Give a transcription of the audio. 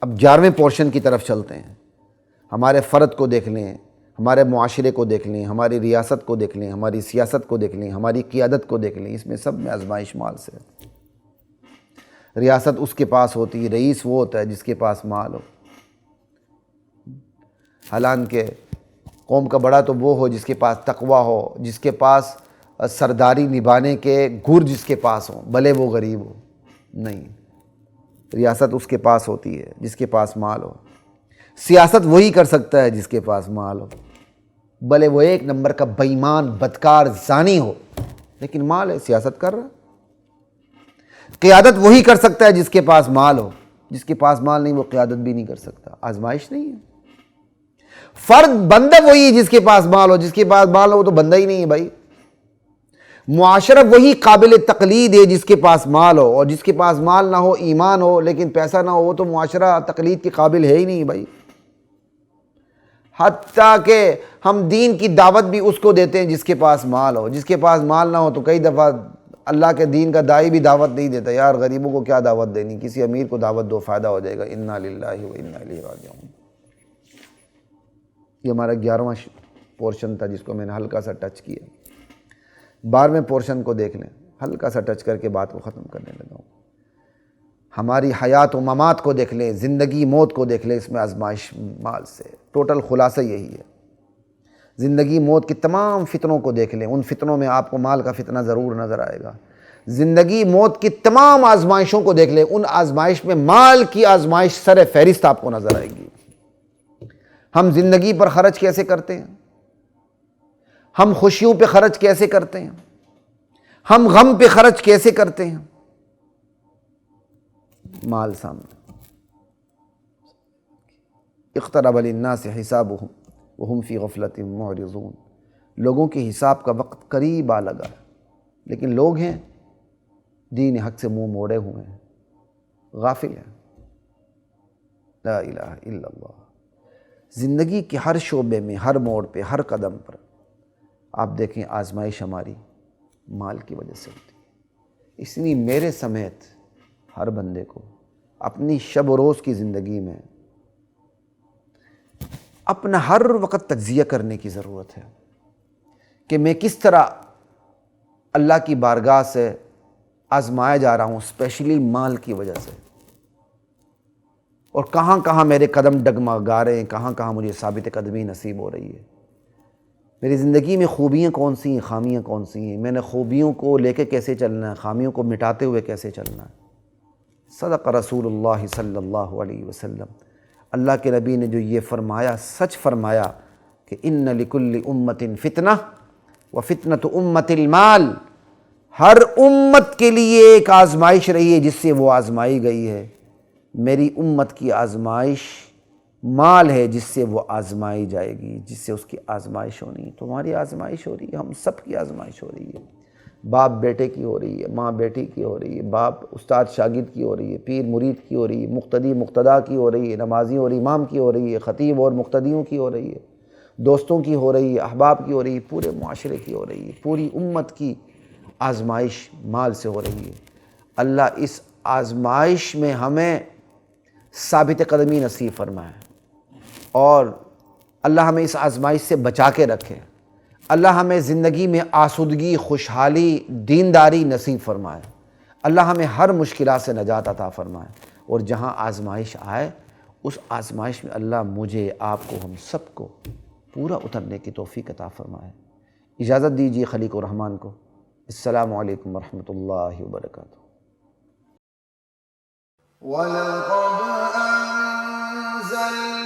اب 11ویں پورشن کی طرف چلتے ہیں۔ ہمارے فرد کو دیکھ لیں، ہمارے معاشرے کو دیکھ لیں، ہماری ریاست کو دیکھ لیں، ہماری سیاست کو دیکھ لیں، ہماری قیادت کو دیکھ لیں، اس میں سب میں آزمائش مال سے ہے۔ ریاست اس کے پاس ہوتی ہے، رئیس وہ ہوتا ہے جس کے پاس مال ہو، حالانکہ قوم کا بڑا تو وہ ہو جس کے پاس تقویٰ ہو، جس کے پاس سرداری نبھانے کے گر جس کے پاس ہوں، بھلے وہ غریب ہو۔ نہیں، ریاست اس کے پاس ہوتی ہے جس کے پاس مال ہو۔ سیاست وہی کر سکتا ہے جس کے پاس مال ہو، بھلے وہ ایک نمبر کا بے ایمان بدکار زانی ہو، لیکن مال ہے، سیاست کر رہا ہے۔ قیادت وہی کر سکتا ہے جس کے پاس مال ہو، جس کے پاس مال نہیں وہ قیادت بھی نہیں کر سکتا۔ آزمائش نہیں ہے۔ فرد بندہ وہی ہے جس کے پاس مال ہو، جس کے پاس مال ہو تو بندہ ہی نہیں ہے بھائی۔ معاشرہ وہی قابل تقلید ہے جس کے پاس مال ہو، اور جس کے پاس مال نہ ہو، ایمان ہو لیکن پیسہ نہ ہو، وہ تو معاشرہ تقلید کے قابل ہے ہی نہیں بھائی۔ حتیٰ کہ ہم دین کی دعوت بھی اس کو دیتے ہیں جس کے پاس مال ہو، جس کے پاس مال نہ ہو تو کئی دفعہ اللہ کے دین کا داعی بھی دعوت نہیں دیتا۔ یار غریبوں کو کیا دعوت دینی، کسی امیر کو دعوت دو، فائدہ ہو جائے گا۔ انا للہ و انا الیہ راجعون۔ یہ ہمارا 11واں پورشن تھا جس کو میں نے ہلکا سا ٹچ کیا۔ 12ویں پورشن کو دیکھ لیں، ہلکا سا ٹچ کر کے بات کو ختم کرنے لگا ہوں۔ ہماری حیات و ممات کو دیکھ لیں، زندگی موت کو دیکھ لیں، اس میں آزمائش مال سے۔ ٹوٹل خلاصہ یہی ہے۔ زندگی موت کی تمام فتنوں کو دیکھ لیں، ان فتنوں میں آپ کو مال کا فتنہ ضرور نظر آئے گا۔ زندگی موت کی تمام آزمائشوں کو دیکھ لیں، ان آزمائش میں مال کی آزمائش سر فہرست آپ کو نظر آئے گی۔ ہم زندگی پر خرچ کیسے کرتے ہیں، ہم خوشیوں پہ خرچ کیسے کرتے ہیں، ہم غم پہ خرچ کیسے کرتے ہیں، مال سامنے۔ اقترب للناس حسابهم وهم فی غفلۃ معرضون۔ لوگوں کے حساب کا وقت قریب آ لگا ہے، لیکن لوگ ہیں دین حق سے منہ موڑے ہوئے ہیں، غافل ہیں۔ لا الہ الا اللہ۔ زندگی کے ہر شعبے میں، ہر موڑ پہ، ہر قدم پر آپ دیکھیں آزمائش ہماری مال کی وجہ سے ہوتی ہے۔ اس لیے میرے سمیت ہر بندے کو اپنی شب و روز کی زندگی میں اپنا ہر وقت تجزیہ کرنے کی ضرورت ہے کہ میں کس طرح اللہ کی بارگاہ سے آزمایا جا رہا ہوں، اسپیشلی مال کی وجہ سے، اور کہاں کہاں میرے قدم ڈگمگا رہے ہیں، کہاں کہاں مجھے ثابت قدمی نصیب ہو رہی ہے۔ میری زندگی میں خوبیاں کون سی ہیں، خامیاں کون سی ہیں، میں نے خوبیوں کو لے کے کیسے چلنا ہے، خامیوں کو مٹاتے ہوئے کیسے چلنا ہے۔ صدق رسول اللہ صلی اللہ علیہ وسلم۔ اللہ کے نبی نے جو یہ فرمایا، سچ فرمایا کہ ان لکل امت فتنہ وفتنۃ امت المال۔ ہر امت کے لیے ایک آزمائش رہی ہے جس سے وہ آزمائی گئی ہے۔ میری امت کی آزمائش مال ہے جس سے وہ آزمائی جائے گی، جس سے اس کی آزمائش ہونی ہے۔ تمہاری آزمائش ہو رہی ہے، ہم سب کی آزمائش ہو رہی ہے۔ باپ بیٹے کی ہو رہی ہے، ماں بیٹی کی ہو رہی ہے، باپ استاد شاگرد کی ہو رہی ہے، پیر مرید کی ہو رہی ہے، مقتدی مقتدا کی ہو رہی ہے، نمازی اور امام کی ہو رہی ہے، خطیب اور مقتدیوں کی ہو رہی ہے، دوستوں کی ہو رہی ہے، احباب کی ہو رہی ہے، پورے معاشرے کی ہو رہی ہے۔ پوری امت کی آزمائش مال سے ہو رہی ہے۔ اللہ اس آزمائش میں ہمیں ثابت قدمی نصیب فرمائے، اور اللہ ہمیں اس آزمائش سے بچا کے رکھے۔ اللہ ہمیں زندگی میں آسودگی، خوشحالی، دینداری نصیب فرمائے۔ اللہ ہمیں ہر مشکلات سے نجات عطا فرمائے، اور جہاں آزمائش آئے اس آزمائش میں اللہ مجھے، آپ کو، ہم سب کو پورا اترنے کی توفیق عطا فرمائے۔ اجازت دیجیے خلیق الرحمن کو۔ السلام علیکم ورحمۃ اللہ وبرکاتہ۔ وَلَقَدْ أَنزَلْنَا